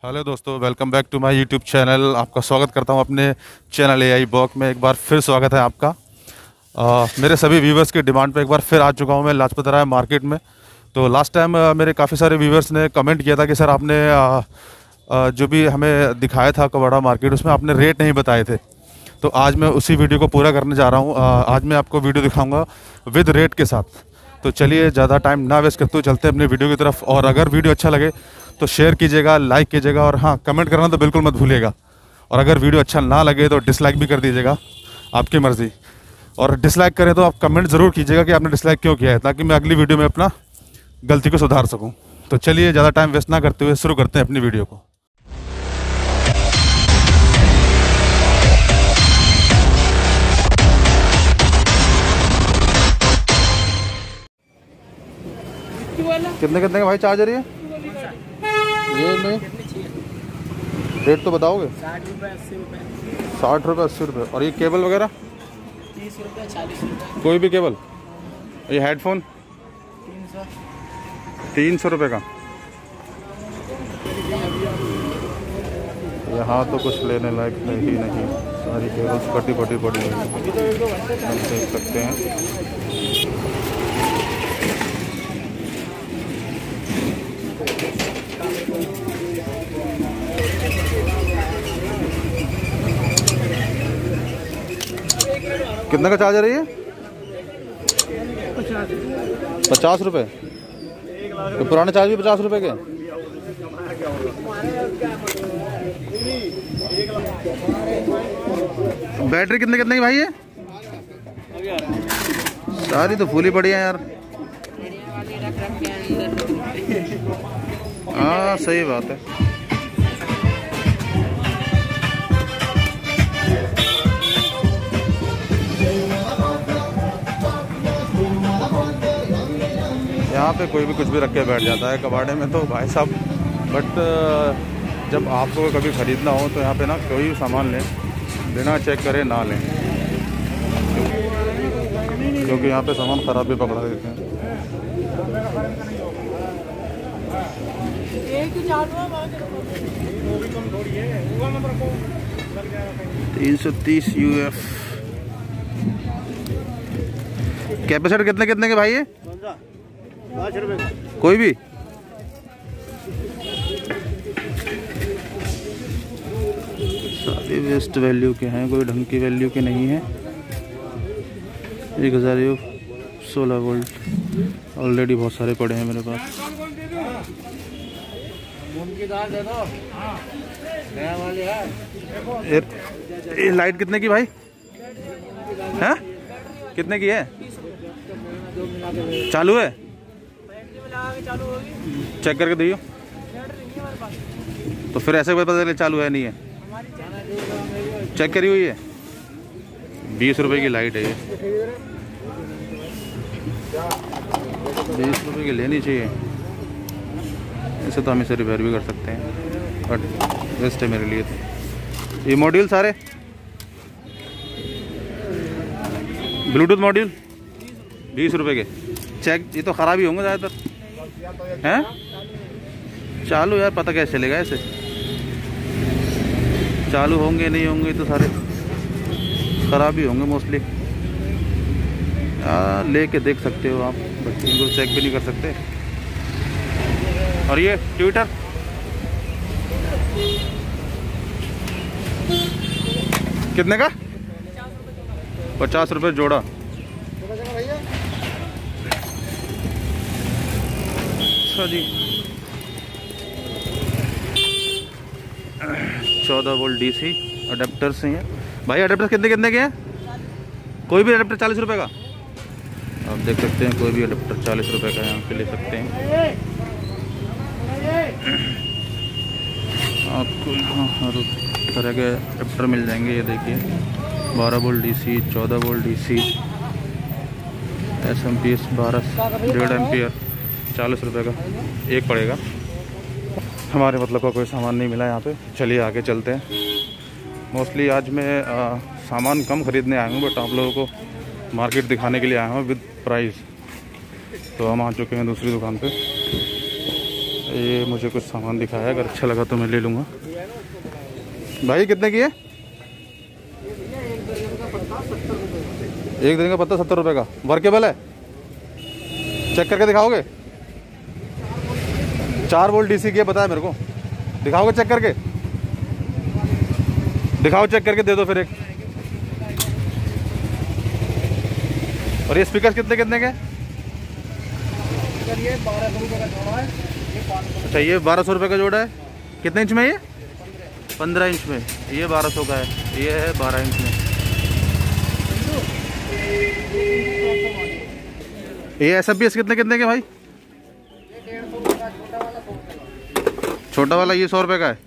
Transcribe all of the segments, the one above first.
Hello दोस्तों, welcome back to my YouTube channel. आपका स्वागत करता हूं अपने चैनल एआई बॉक में। एक बार फिर स्वागत है आपका। मेरे सभी व्यूवर्स की डिमांड पे एक बार फिर आ चुका हूं मैं लाजपत राय मार्केट में। तो लास्ट टाइम मेरे काफ़ी सारे व्यूवर्स ने कमेंट किया था कि सर आपने जो भी हमें दिखाया था कबाड़ा मार्केट, उसमें आपने रेट नहीं बताए थे। तो आज मैं उसी वीडियो को पूरा करने जा रहा हूँ। आज मैं आपको वीडियो दिखाऊँगा विद रेट के साथ। तो चलिए ज़्यादा टाइम ना वेस्ट करते हुए चलते हैं अपनी वीडियो की तरफ। और अगर वीडियो अच्छा लगे तो शेयर कीजिएगा, लाइक कीजिएगा और हाँ, कमेंट करना तो बिल्कुल मत भूलिएगा। और अगर वीडियो अच्छा ना लगे तो डिसलाइक भी कर दीजिएगा, आपकी मर्ज़ी। और डिसलाइक करें तो आप कमेंट ज़रूर कीजिएगा कि आपने डिसलाइक क्यों किया है, ताकि मैं अगली वीडियो में अपना गलती को सुधार सकूँ। तो चलिए ज़्यादा टाइम वेस्ट ना करते हुए शुरू करते हैं अपनी वीडियो को। कितने कितने का भाई चार्जर ये नहीं, रेट तो बताओगे? 60 रुपये 80 रुपये। 60 रुपये 80 रुपये। और ये केबल वगैरह 30 रुपये 40 रुपये। कोई भी केबल? ये हेडफोन 300 रुपये का। यहाँ तो कुछ लेने लायक नहीं, सारी केबल्स कटी पटी पड़ी हुई हैं, हम देख सकते हैं। कितना का चार्जर है ये? 50 रुपये। तो पुराने चार्ज भी 50 रुपये के? बैटरी कितने कितने की भाई है? सारी तो फूली पड़ी है यार। हाँ सही बात है। यहाँ पे कोई भी कुछ भी रख के बैठ जाता है कबाड़े में तो भाई साहब। बट जब आपको कभी ख़रीदना हो तो यहाँ पे ना कोई भी सामान लें बिना चेक करे ना लें, क्योंकि यहाँ पे सामान ख़राब भी पकड़ा देते हैं। 330 UF। कैपेसिटर कितने कितने के भाई है? 5 रुपये का कोई भी? सारे वेस्ट वैल्यू के हैं, कोई ढंग की वैल्यू के नहीं है। 1000 16 वोल्ट ऑलरेडी बहुत सारे पड़े हैं मेरे पास। ये लाइट कितने की भाई है? कितने की है? चालू है? चेक करके दियो। तो फिर ऐसे कोई पता चले चालू है नहीं है? चेक करी हुई है। 20 रुपए की लाइट है ये। 20 रुपए की लेनी चाहिए। ऐसे तो हम इसे रिपेयर भी कर सकते हैं, बट बेस्ट है मेरे लिए। तो ये मॉड्यूल सारे ब्लूटूथ मॉड्यूल 20 रुपए के। चेक, ये तो ख़राब ही होंगे ज़्यादातर हैं। चालू यार पता कैसे चलेगा? ऐसे चालू होंगे नहीं होंगे तो सारे ख़राब ही होंगे मोस्टली। लेके देख सकते हो आप, बट इनको चेक भी नहीं कर सकते। और ये ट्विटर कितने का? 50 रुपये जोड़ा। अच्छा जी। 14 वोल्ट DC अडेप्टर से हैं भाई। अडेप्टर कितने कितने के हैं? कोई भी अडेप्टर 40 रुपये का। आप देख सकते हैं, कोई भी अडेप्टर 40 रुपये का यहाँ पे ले सकते हैं। आपको यहाँ हर तरह के अडेप्टर मिल जाएंगे। ये देखिए 12 volt DC, 14 volt DC, SMP 1.5 ampere, 40 रुपये का एक पड़ेगा। हमारे मतलब का कोई सामान नहीं मिला यहाँ पे। चलिए आगे चलते हैं। मोस्टली आज मैं सामान कम ख़रीदने आया हूँ, बट आप लोगों को मार्केट दिखाने के लिए आया हूँ विद प्राइस। तो हम आ चुके हैं दूसरी दुकान पे। ये मुझे कुछ सामान दिखाया, अगर अच्छा लगा तो मैं ले लूँगा। भाई कितने की है? एक दिन का पत्ता 70 रुपये का। वर्केबल है? चेक करके दिखाओगे? 4 वोल्ट डीसी की है, बताया मेरे को। दिखाओगे चेक करके? दिखाओ चेक करके, दे दो फिर एक। और ये स्पीकर कितने कितने के? ये 1200 रुपये का जोड़ा है, ये 500। अच्छा, ये 1200 रुपये का जोड़ा है। कितने इंच में ये? 15 इंच में। ये 1200 का है, ये है 12 इंच में। ये SFPS कितने कितने के भाई? ये 150 रुपये का छोटा वाला, 100 रुपये का। छोटा वाला ये 100 रुपये का है,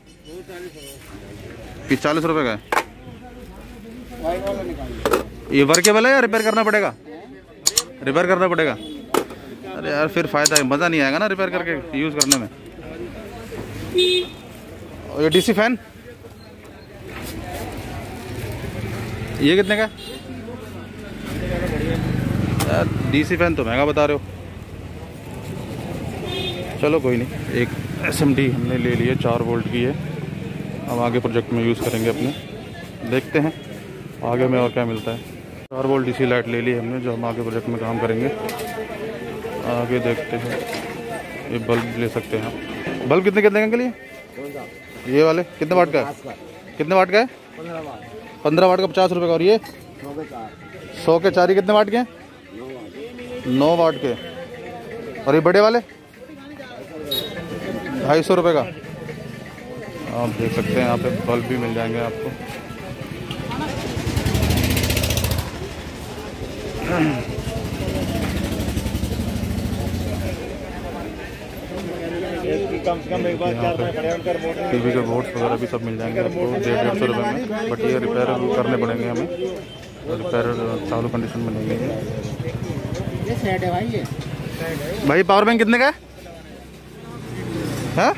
ये 40 रुपये का है। वाइट वाला निकालिए। ये वर्केबल है या रिपेयर करना पड़ेगा? रिपेयर करना पड़ेगा। अरे यार फिर फ़ायदा है, मज़ा नहीं आएगा ना रिपेयर करके यूज़ करने में। और ये DC फैन, ये कितने का? यार DC फैन तो महंगा बता रहे हो। चलो कोई नहीं, एक SMD हमने ले लिए, 4 वोल्ट की है। हम आगे प्रोजेक्ट में यूज़ करेंगे अपने, देखते हैं आगे में और क्या मिलता है। 4 वोल्ट DC लाइट ले ली हमने, जो हम आगे प्रोजेक्ट में काम करेंगे। आगे देखते हैं। ये बल्ब ले सकते हैं। बल्ब कितने कितने के लिए? ये वाले कितने वाट का है? कितने वाट का है? 15 वाट का 50 रुपये का। और ये 100 के 4। कितने वाट के हैं? 9 वाट के। और ये बड़े वाले 250 रुपये का। आप देख सकते हैं यहाँ पे बल्ब भी मिल जाएंगे आपको। कम से कम एक बार टीवी के बोर्ड्स वगैरह भी सब मिल जाएंगे आपको 150 रुपये में। बट ये रिपेयर करने पड़ेंगे हमें, रिपेयर चालू कंडीशन में नहीं है। ये सेट है भाई। ये भाई पावर बैंक कितने का है?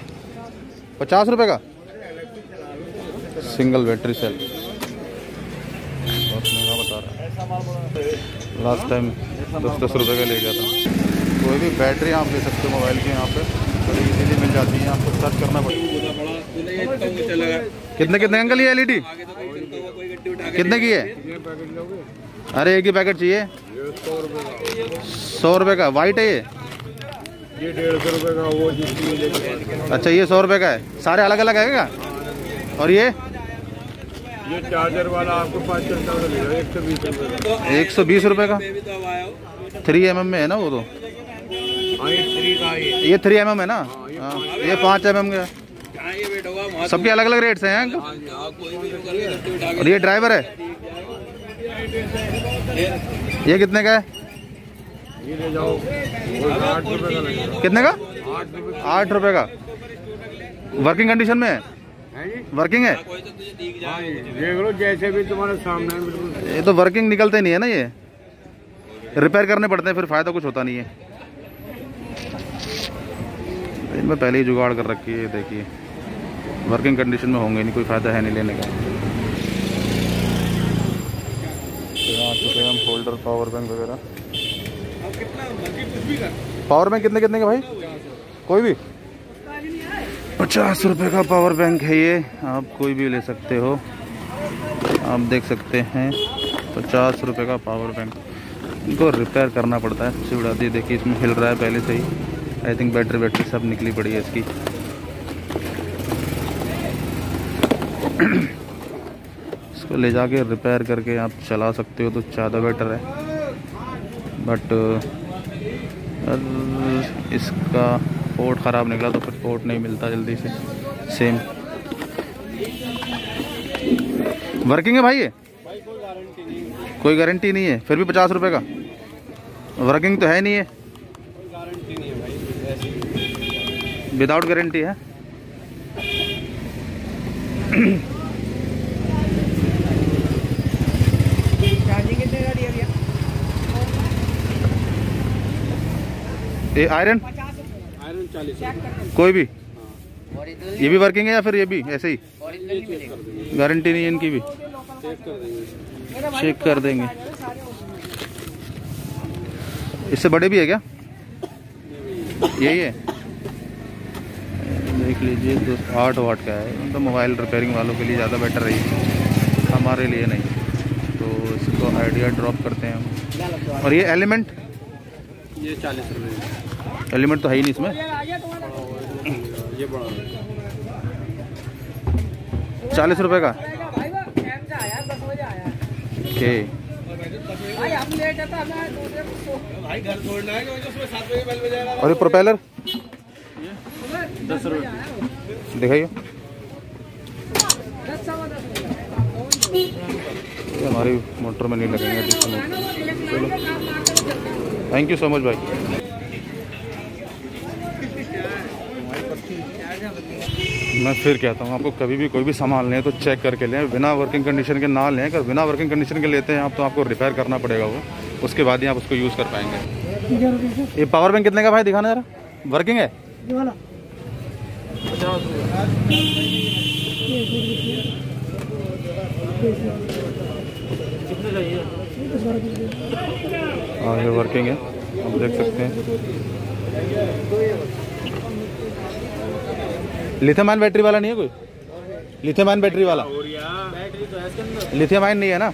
50 रुपये का सिंगल बैटरी सेल। बहुत महंगा बता रहा है। लास्ट टाइम 10-10 रुपये का ले गया था। कोई भी बैटरी आप ले सकते हो मोबाइल की, यहाँ पे बड़ी इजीली मिल जाती है। आपको सर्च करना पड़ेगा। कितने कितने अंकल ये LED कितने की है? अरे एक ही पैकेट चाहिए। 100 रुपये का। वाइट है ये 150 रुपये का। वो अच्छा, ये 100 रुपये का है। सारे अलग अलग है क्या? और ये चार्जर वाला आपको 5 का मिलेगा 120 रुपये का। 120 रुपये का। 3 mm में है ना वो तो? ये 3 mm है ना? हाँ, ये 5 mm का है। सबके अलग अलग रेट्स हैं अंकल। और ये ड्राइवर है, ये कितने का है? ये ले जाओ 8 रुपये का लगेगा। कितने का? 8 रुपये का। वर्किंग कंडीशन में है? वर्किंग है? देख लो जैसे भी तुम्हारे सामने है बिल्कुल। ये तो वर्किंग निकलते नहीं है ना, ये रिपेयर करने पड़ते हैं, फिर फ़ायदा कुछ होता नहीं है। इनमें पहले ही जुगाड़ कर रखी है, देखिए वर्किंग कंडीशन में होंगे नहीं, कोई फ़ायदा है नहीं लेने का। तो आ चुके हैं हम होल्डर, पावर बैंक वगैरह। पावर बैंक कितने कितने का भाई? कोई भी 50 रुपये का पावर बैंक है ये, आप कोई भी ले सकते हो। आप देख सकते हैं 50 रुपये का पावर बैंक। इनको रिपेयर करना पड़ता है। अच्छी उड़ा दी, देखिए इसमें हिल रहा है पहले से ही। आई थिंक बैटरी सब निकली पड़ी है इसकी। इसको ले जाके रिपेयर करके आप चला सकते हो तो ज़्यादा बेटर है। बट इसका पोर्ट ख़राब निकला तो फिर पोर्ट नहीं मिलता जल्दी से। सेम वर्किंग है भाई ये? कोई गारंटी नहीं है। फिर भी 50 रुपये का। वर्किंग तो है नहीं है, विदाउट गारंटी है। चार्जिंग कितने का दिया भैया? ये आयरन 40। कोई भी? ये भी वर्किंग है या फिर ये भी ऐसे ही? गारंटी नहीं है इनकी भी। चेक कर देंगे। इससे बड़े भी है क्या? यही है। देख लीजिए 8 वाट का है, मतलब मोबाइल रिपेयरिंग वालों के लिए ज़्यादा बेटर है, हमारे लिए नहीं। तो इसको आइडिया ड्रॉप करते हैं हम। और ये एलिमेंट, ये 40 रुपये। एलिमेंट तो है ही नहीं इसमें। ये बड़ा 40 रुपये का। ओके, और ये प्रोपेलर 10 रुपये दिखाइए। ये हमारी मोटर में नहीं लगेंगे। चलो, थैंक यू सो मच भाई। मैं फिर कहता हूँ आपको, कभी भी कोई भी सामान लें तो चेक करके लें, बिना वर्किंग कंडीशन के ना लें। अगर बिना वर्किंग कंडीशन के लेते हैं आप तो आपको रिपेयर करना पड़ेगा वो, उसके बाद ही आप उसको यूज़ कर पाएंगे। ये पावर बैंक कितने का भाई, दिखाना जरा। वर्किंग है? हाँ, ये वर्किंग है, आप देख सकते हैं। लिथियम आयन बैटरी वाला नहीं है कोई? लिथियम आयन बैटरी वाला? बैटरी तो है इसके अंदर। लिथियम आयन नहीं है ना?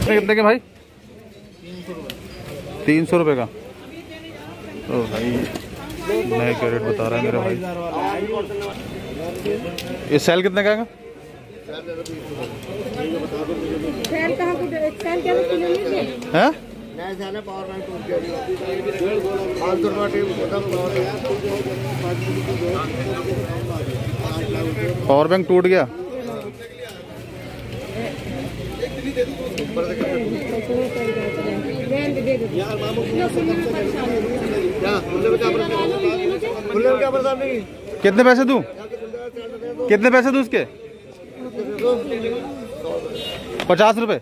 कितने के भाई? 300 रुपये का। तो भाई नए का रेट बता रहा है मेरा भाई। ये सेल कितने का है? सेल कहाँ को सेल क्या हैं? पावर बैंक टूट गया। कितने पैसे दूं? कितने पैसे दूं इसके? 50 रुपए।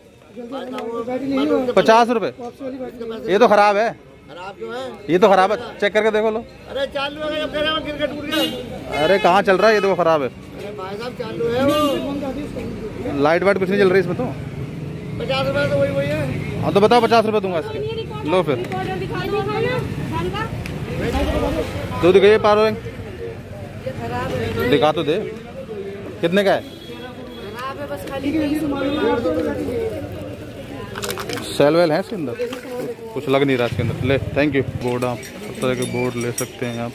50 रुपए। ये तो खराब है। ये तो खराब है, चेक करके देखो लो। अरे चालू है, जब क्रिकेट टूट गया। अरे कहाँ चल रहा है, ये तो खराब है। भाई साहब चालू है वो। लाइट वाइट कुछ नहीं चल रही इसमें तो। 50 रुपए तो वही है। हाँ तो बताओ, 50 रुपए दूंगा इसके। लो फिर दो दिखाइए पावर बैंक, दिखा तो दे। कितने का है? सेल वेल है इसके अंदर? कुछ लग नहीं रहा इसके अंदर। ले, थैंक यू। बोर्ड, आप सब तरह के बोर्ड ले सकते हैं आप।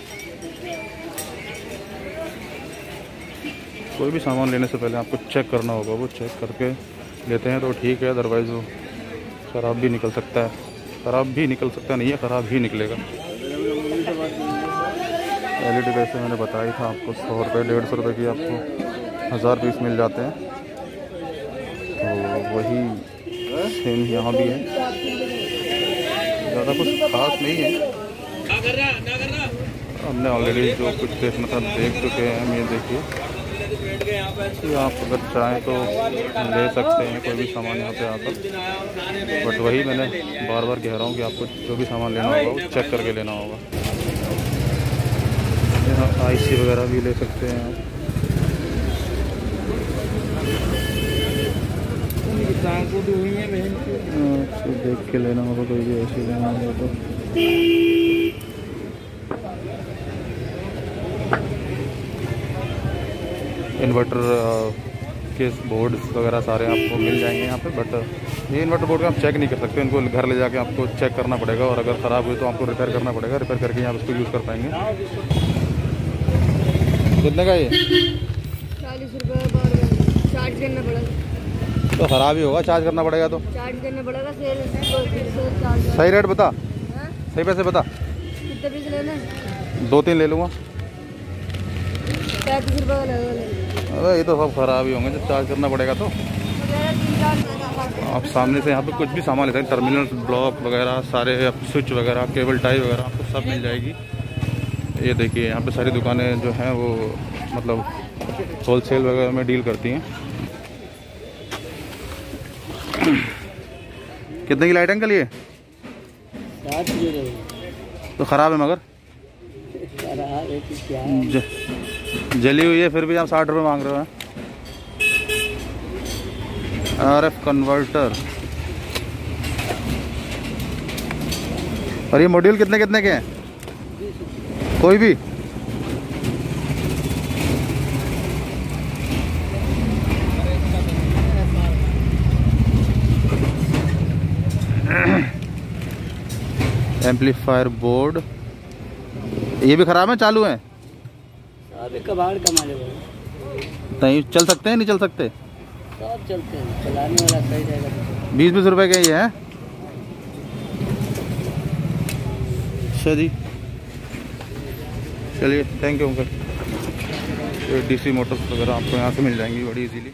कोई भी सामान लेने से पहले आपको चेक करना होगा, वो चेक करके लेते हैं तो ठीक है, अदरवाइज़ वो ख़राब भी निकल सकता है। ख़राब भी निकल सकता नहीं है, ख़राब ही निकलेगा। LED वैसे मैंने बताया था आपको 100 रुपये 150 रुपये की आपको 1000 पीस मिल जाते हैं। तो वही सेम यहाँ भी है, ज़्यादा कुछ खास नहीं है। हमने ऑलरेडी जो कुछ देखना था देख चुके हैं हम। ये देखिए, आप अगर चाहें तो ले सकते हैं कोई भी सामान यहाँ पे आकर, बट वही मैंने बार बार कह रहा हूँ कि आपको जो भी सामान लेना होगा वो चेक करके लेना होगा। यहाँ IC वगैरह भी ले सकते हैं आप। देख के लेना होगा, कोई भी ऐसे लेना होगा तो। इन्वर्टर के बोर्ड्स वगैरह सारे आपको मिल जाएंगे यहाँ पे, बट ये इन्वर्टर बोर्ड का आप चेक नहीं कर सकते, इनको घर ले जाके आपको चेक करना पड़ेगा, और अगर ख़राब हुई तो आपको रिपेयर करना पड़ेगा। रिपेयर करके आप उसको यूज़ कर पाएंगे। कितने का ये? 40 रुपये चार्ज करना पड़ेगा। तो ख़राब ही होगा, चार्ज करना पड़ेगा तो। चार्ज करना पड़ेगा। Cell charge. सही रेट बता, सही पैसे बता। कितने पीस लेना? 2-3 ले लूँगा। 35 रुपये का लगेगा। अरे ये तो सब ख़राब ही होंगे जब चार्ज करना पड़ेगा तो। आप सामने से यहाँ पे कुछ भी सामान लेते हैं, टर्मिनल ब्लॉक वगैरह सारे, स्विच वगैरह, केबल टाई वगैरह आपको सब मिल जाएगी। ये देखिए, यहाँ पे सारी दुकानें जो हैं वो मतलब होलसेल वगैरह में डील करती हैं। कितने की लाइट है अंकल ये? तो ख़राब है मगर जली हुई है, फिर भी आप 60 रुपये मांग रहे हो। RF converter. और ये मॉड्यूल कितने कितने के हैं? कोई भी? एम्पलीफायर बोर्ड ये भी खराब है, चालू है? अभी कबाड़ कमा ले नहीं चल सकते हैं, नहीं चल सकते? सब चलते हैं, चलाने वाला सही रहेगा। 20-20 रुपए के ये है। अच्छा जी, चलिए thank you uncle. DC Motors वगैरह आपको यहाँ से मिल जाएंगी बड़ी इजीली।